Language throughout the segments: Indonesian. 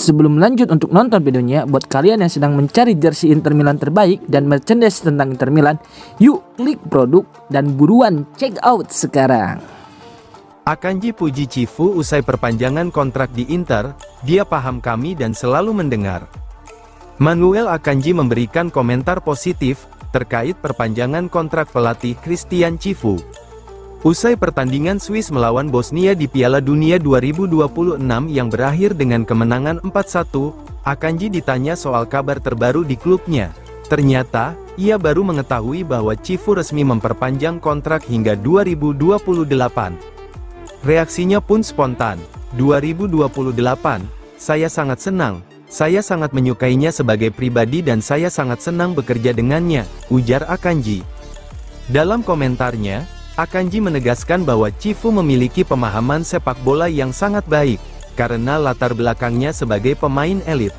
Sebelum lanjut untuk nonton videonya, buat kalian yang sedang mencari jersey Inter Milan terbaik dan merchandise tentang Inter Milan, yuk klik produk dan buruan check out sekarang. Akanji puji Cifu usai perpanjangan kontrak di Inter, dia paham kami dan selalu mendengar. Manuel Akanji memberikan komentar positif terkait perpanjangan kontrak pelatih Christian Cifu. Usai pertandingan Swiss melawan Bosnia di Piala Dunia 2026 yang berakhir dengan kemenangan 4-1, Akanji ditanya soal kabar terbaru di klubnya. Ternyata, ia baru mengetahui bahwa Cifu resmi memperpanjang kontrak hingga 2028. Reaksinya pun spontan. 2028, saya sangat senang. Saya sangat menyukainya sebagai pribadi dan saya sangat senang bekerja dengannya, ujar Akanji. Dalam komentarnya, Akanji menegaskan bahwa Cifu memiliki pemahaman sepak bola yang sangat baik, karena latar belakangnya sebagai pemain elit.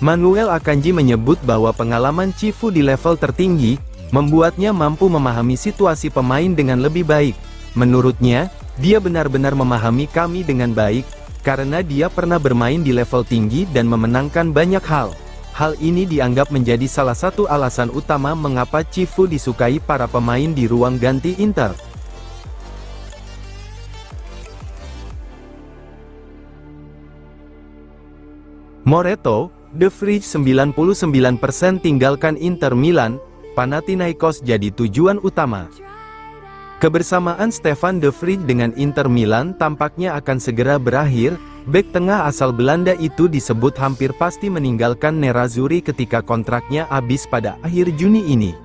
Manuel Akanji menyebut bahwa pengalaman Cifu di level tertinggi, membuatnya mampu memahami situasi pemain dengan lebih baik. Menurutnya, dia benar-benar memahami kami dengan baik, karena dia pernah bermain di level tinggi dan memenangkan banyak hal. Hal ini dianggap menjadi salah satu alasan utama mengapa Cifu disukai para pemain di ruang ganti Inter. Moreto, De Vrij 99% tinggalkan Inter Milan, Panathinaikos jadi tujuan utama. Kebersamaan Stefan De Vrij dengan Inter Milan tampaknya akan segera berakhir. Bek tengah asal Belanda itu disebut hampir pasti meninggalkan Nerazzurri ketika kontraknya habis pada akhir Juni ini.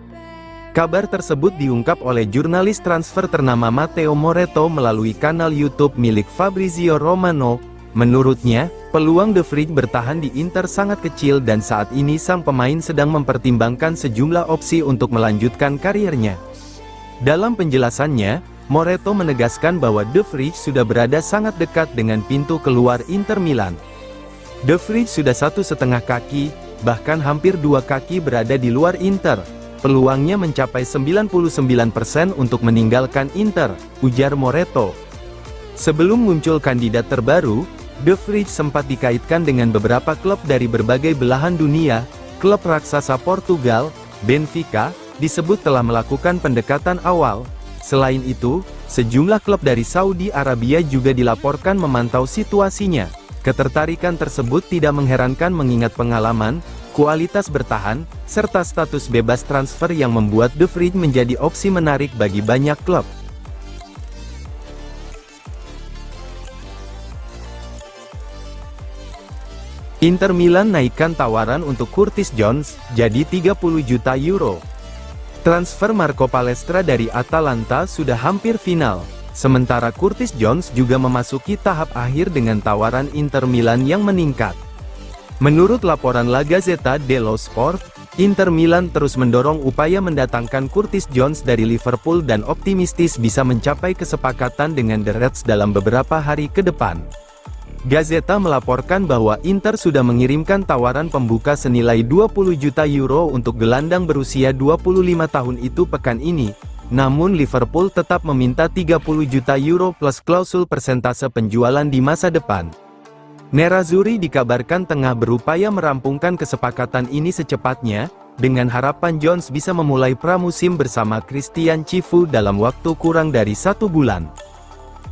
Kabar tersebut diungkap oleh jurnalis transfer ternama Matteo Moretto melalui kanal YouTube milik Fabrizio Romano. Menurutnya, peluang De Vrij bertahan di Inter sangat kecil dan saat ini sang pemain sedang mempertimbangkan sejumlah opsi untuk melanjutkan karirnya. Dalam penjelasannya, Moretto menegaskan bahwa De Vrij sudah berada sangat dekat dengan pintu keluar Inter Milan. De Vrij sudah 1,5 kaki, bahkan hampir 2 kaki berada di luar Inter. Peluangnya mencapai 99% untuk meninggalkan Inter, ujar Moretto. Sebelum muncul kandidat terbaru, De Vrij sempat dikaitkan dengan beberapa klub dari berbagai belahan dunia. Klub raksasa Portugal, Benfica, disebut telah melakukan pendekatan awal. Selain itu, sejumlah klub dari Saudi Arabia juga dilaporkan memantau situasinya. Ketertarikan tersebut tidak mengherankan mengingat pengalaman, kualitas bertahan, serta status bebas transfer yang membuat De Vrij menjadi opsi menarik bagi banyak klub. Inter Milan naikkan tawaran untuk Curtis Jones, jadi 30 juta euro. Transfer Marco Palestra dari Atalanta sudah hampir final, sementara Curtis Jones juga memasuki tahap akhir dengan tawaran Inter Milan yang meningkat. Menurut laporan La Gazzetta dello Sport, Inter Milan terus mendorong upaya mendatangkan Curtis Jones dari Liverpool dan optimistis bisa mencapai kesepakatan dengan The Reds dalam beberapa hari ke depan. Gazzetta melaporkan bahwa Inter sudah mengirimkan tawaran pembuka senilai 20 juta euro untuk gelandang berusia 25 tahun itu pekan ini, namun Liverpool tetap meminta 30 juta euro plus klausul persentase penjualan di masa depan. Nerazzurri dikabarkan tengah berupaya merampungkan kesepakatan ini secepatnya, dengan harapan Jones bisa memulai pramusim bersama Christian Cifu dalam waktu kurang dari 1 bulan.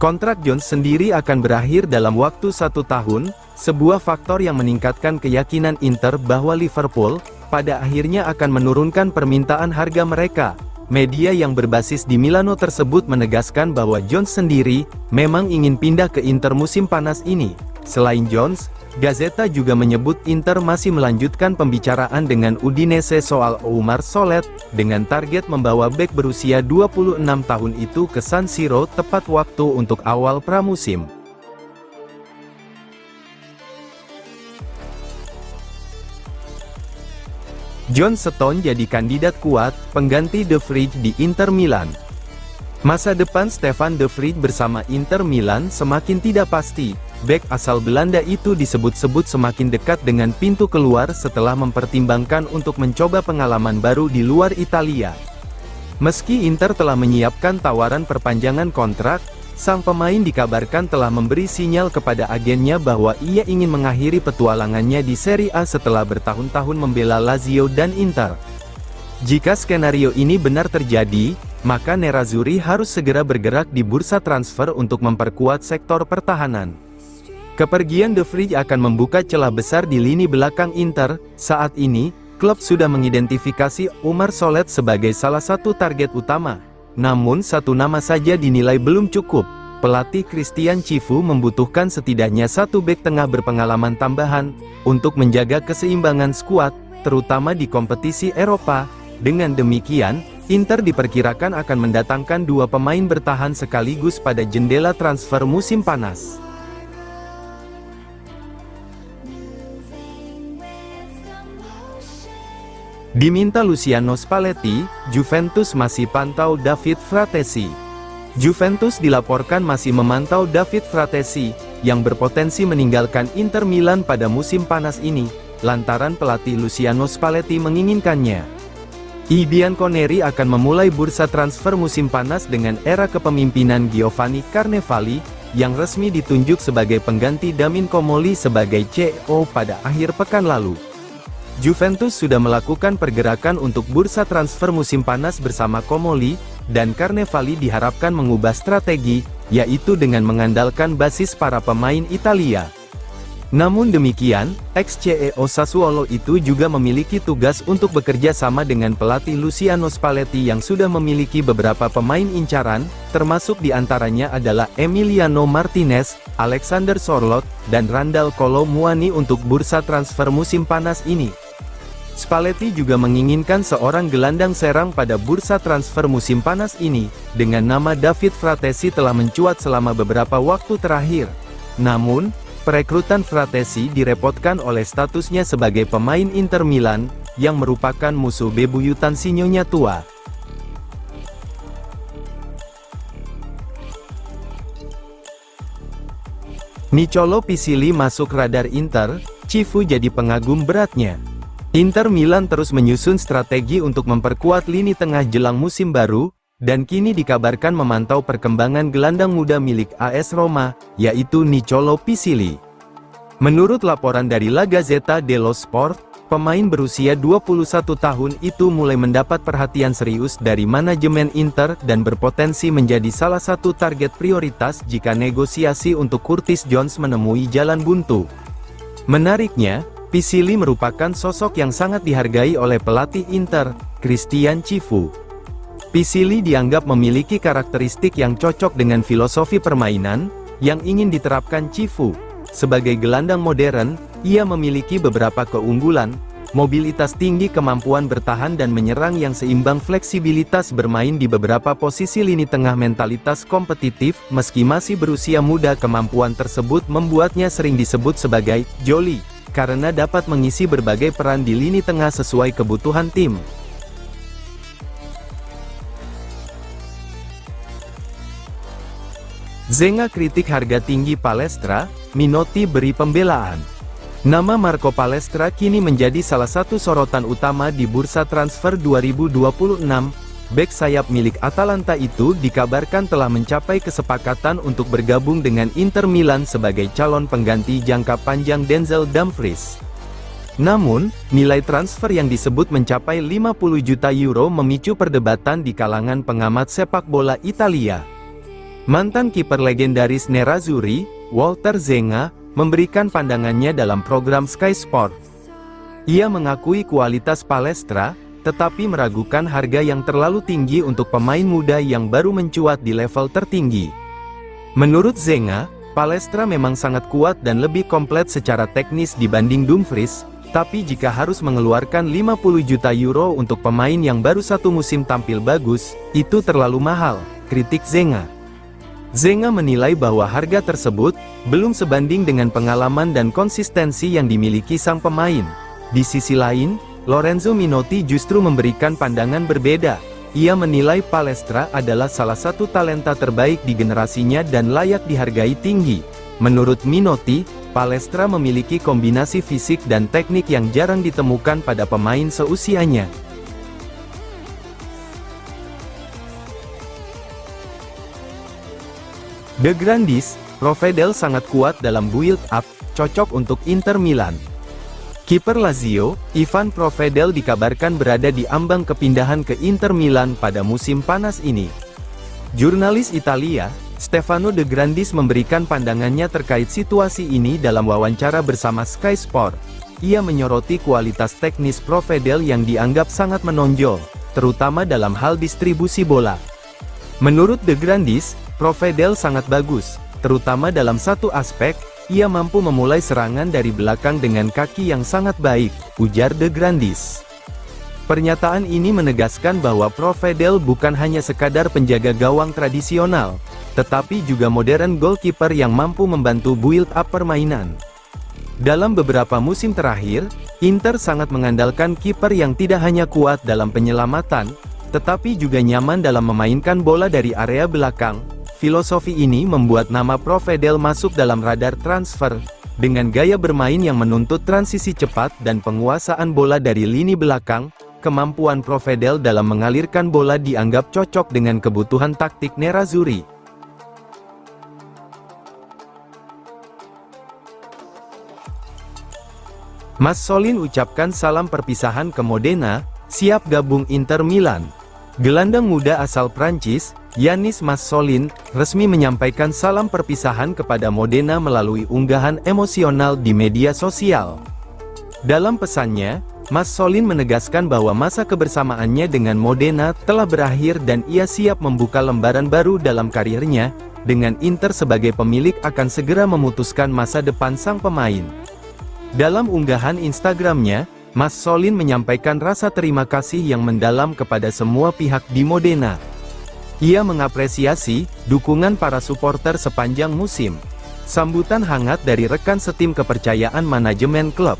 Kontrak Jones sendiri akan berakhir dalam waktu 1 tahun, sebuah faktor yang meningkatkan keyakinan Inter bahwa Liverpool, pada akhirnya akan menurunkan permintaan harga mereka. Media yang berbasis di Milano tersebut menegaskan bahwa Jones sendiri, memang ingin pindah ke Inter musim panas ini. Selain Jones, Gazzetta juga menyebut Inter masih melanjutkan pembicaraan dengan Udinese soal Oumar Solet, dengan target membawa bek berusia 26 tahun itu ke San Siro tepat waktu untuk awal pramusim. John Stones jadi kandidat kuat, pengganti De Vrij di Inter Milan. Masa depan Stefan De Vrij bersama Inter Milan semakin tidak pasti. Bek asal Belanda itu disebut-sebut semakin dekat dengan pintu keluar setelah mempertimbangkan untuk mencoba pengalaman baru di luar Italia. Meski Inter telah menyiapkan tawaran perpanjangan kontrak, sang pemain dikabarkan telah memberi sinyal kepada agennya bahwa ia ingin mengakhiri petualangannya di Serie A setelah bertahun-tahun membela Lazio dan Inter. Jika skenario ini benar terjadi, maka Nerazzurri harus segera bergerak di bursa transfer untuk memperkuat sektor pertahanan. Kepergian De Vrij akan membuka celah besar di lini belakang Inter. Saat ini, klub sudah mengidentifikasi Omar Solet sebagai salah satu target utama. Namun satu nama saja dinilai belum cukup. Pelatih Christian Cifu membutuhkan setidaknya satu bek tengah berpengalaman tambahan untuk menjaga keseimbangan skuad, terutama di kompetisi Eropa. Dengan demikian, Inter diperkirakan akan mendatangkan dua pemain bertahan sekaligus pada jendela transfer musim panas. Diminta Luciano Spalletti, Juventus masih pantau David Fratesi. Juventus dilaporkan masih memantau David Fratesi, yang berpotensi meninggalkan Inter Milan pada musim panas ini, lantaran pelatih Luciano Spalletti menginginkannya. I Bianconeri akan memulai bursa transfer musim panas dengan era kepemimpinan Giovanni Carnevali, yang resmi ditunjuk sebagai pengganti Damin Comolli sebagai CEO pada akhir pekan lalu. Juventus sudah melakukan pergerakan untuk bursa transfer musim panas bersama Comolli, dan Carnevali diharapkan mengubah strategi, yaitu dengan mengandalkan basis para pemain Italia. Namun demikian, ex-CEO Sassuolo itu juga memiliki tugas untuk bekerja sama dengan pelatih Luciano Spalletti yang sudah memiliki beberapa pemain incaran, termasuk diantaranya adalah Emiliano Martinez, Alexander Sorloth, dan Randal Kolo Muani untuk bursa transfer musim panas ini. Spalletti juga menginginkan seorang gelandang serang pada bursa transfer musim panas ini, dengan nama David Fratesi telah mencuat selama beberapa waktu terakhir. Namun, perekrutan Fratesi direpotkan oleh statusnya sebagai pemain Inter Milan, yang merupakan musuh bebuyutan sinyonya tua. Nicolo Pisili masuk radar Inter, Cifu jadi pengagum beratnya. Inter Milan terus menyusun strategi untuk memperkuat lini tengah jelang musim baru, dan kini dikabarkan memantau perkembangan gelandang muda milik AS Roma, yaitu Nicolo Pisili. Menurut laporan dari La Gazzetta dello Sport, pemain berusia 21 tahun itu mulai mendapat perhatian serius dari manajemen Inter dan berpotensi menjadi salah satu target prioritas jika negosiasi untuk Curtis Jones menemui jalan buntu. Menariknya, Pisili merupakan sosok yang sangat dihargai oleh pelatih Inter, Christian Cifu. Pisili dianggap memiliki karakteristik yang cocok dengan filosofi permainan yang ingin diterapkan Cifu. Sebagai gelandang modern, ia memiliki beberapa keunggulan, mobilitas tinggi, kemampuan bertahan dan menyerang yang seimbang, fleksibilitas bermain di beberapa posisi lini tengah, mentalitas kompetitif. Meski masih berusia muda, kemampuan tersebut membuatnya sering disebut sebagai "joli", karena dapat mengisi berbagai peran di lini tengah sesuai kebutuhan tim. Zenga kritik harga tinggi Palestra, Minotti beri pembelaan. Nama Marco Palestra kini menjadi salah satu sorotan utama di bursa transfer 2026. Bek sayap milik Atalanta itu dikabarkan telah mencapai kesepakatan untuk bergabung dengan Inter Milan sebagai calon pengganti jangka panjang Denzel Dumfries. Namun, nilai transfer yang disebut mencapai 50 juta euro memicu perdebatan di kalangan pengamat sepak bola Italia. Mantan kiper legendaris Nerazzurri, Walter Zenga, memberikan pandangannya dalam program Sky Sport. Ia mengakui kualitas Palestra, tetapi meragukan harga yang terlalu tinggi untuk pemain muda yang baru mencuat di level tertinggi. Menurut Zenga, Palestra memang sangat kuat dan lebih komplit secara teknis dibanding Dumfries, tapi jika harus mengeluarkan 50 juta euro untuk pemain yang baru satu musim tampil bagus, itu terlalu mahal, kritik Zenga. Zenga menilai bahwa harga tersebut belum sebanding dengan pengalaman dan konsistensi yang dimiliki sang pemain. Di sisi lain, Lorenzo Minotti justru memberikan pandangan berbeda. Ia menilai Palestra adalah salah satu talenta terbaik di generasinya dan layak dihargai tinggi. Menurut Minotti, Palestra memiliki kombinasi fisik dan teknik yang jarang ditemukan pada pemain seusianya. De Grandes, Provedel sangat kuat dalam build-up, cocok untuk Inter Milan. Kiper Lazio, Ivan Provedel dikabarkan berada di ambang kepindahan ke Inter Milan pada musim panas ini. Jurnalis Italia, Stefano De Grandes memberikan pandangannya terkait situasi ini dalam wawancara bersama Sky Sport. Ia menyoroti kualitas teknis Provedel yang dianggap sangat menonjol, terutama dalam hal distribusi bola. Menurut De Grandes, Provedel sangat bagus, terutama dalam satu aspek, ia mampu memulai serangan dari belakang dengan kaki yang sangat baik, ujar De Grandes. Pernyataan ini menegaskan bahwa Provedel bukan hanya sekadar penjaga gawang tradisional, tetapi juga modern goalkeeper yang mampu membantu build-up permainan. Dalam beberapa musim terakhir, Inter sangat mengandalkan kiper yang tidak hanya kuat dalam penyelamatan, tetapi juga nyaman dalam memainkan bola dari area belakang. Filosofi ini membuat nama Provedel masuk dalam radar transfer, dengan gaya bermain yang menuntut transisi cepat dan penguasaan bola dari lini belakang. Kemampuan Provedel dalam mengalirkan bola dianggap cocok dengan kebutuhan taktik Nerazzurri. Mazzolin ucapkan salam perpisahan ke Modena, siap gabung Inter Milan. Gelandang muda asal Prancis, Yannis Mazzolin, resmi menyampaikan salam perpisahan kepada Modena melalui unggahan emosional di media sosial. Dalam pesannya, Mazzolin menegaskan bahwa masa kebersamaannya dengan Modena telah berakhir dan ia siap membuka lembaran baru dalam karirnya, dengan Inter sebagai pemilik akan segera memutuskan masa depan sang pemain. Dalam unggahan Instagramnya, Mazzolin menyampaikan rasa terima kasih yang mendalam kepada semua pihak di Modena. Ia mengapresiasi dukungan para supporter sepanjang musim. Sambutan hangat dari rekan setim kepercayaan manajemen klub.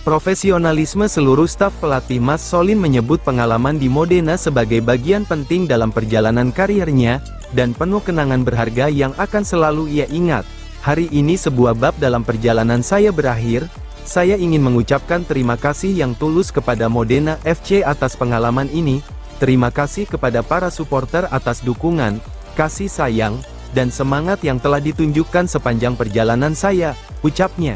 Profesionalisme seluruh staf pelatih. Mazzolin menyebut pengalaman di Modena sebagai bagian penting dalam perjalanan karirnya, dan penuh kenangan berharga yang akan selalu ia ingat. Hari ini sebuah bab dalam perjalanan saya berakhir. Saya ingin mengucapkan terima kasih yang tulus kepada Modena FC atas pengalaman ini. Terima kasih kepada para supporter atas dukungan, kasih sayang, dan semangat yang telah ditunjukkan sepanjang perjalanan saya, ucapnya.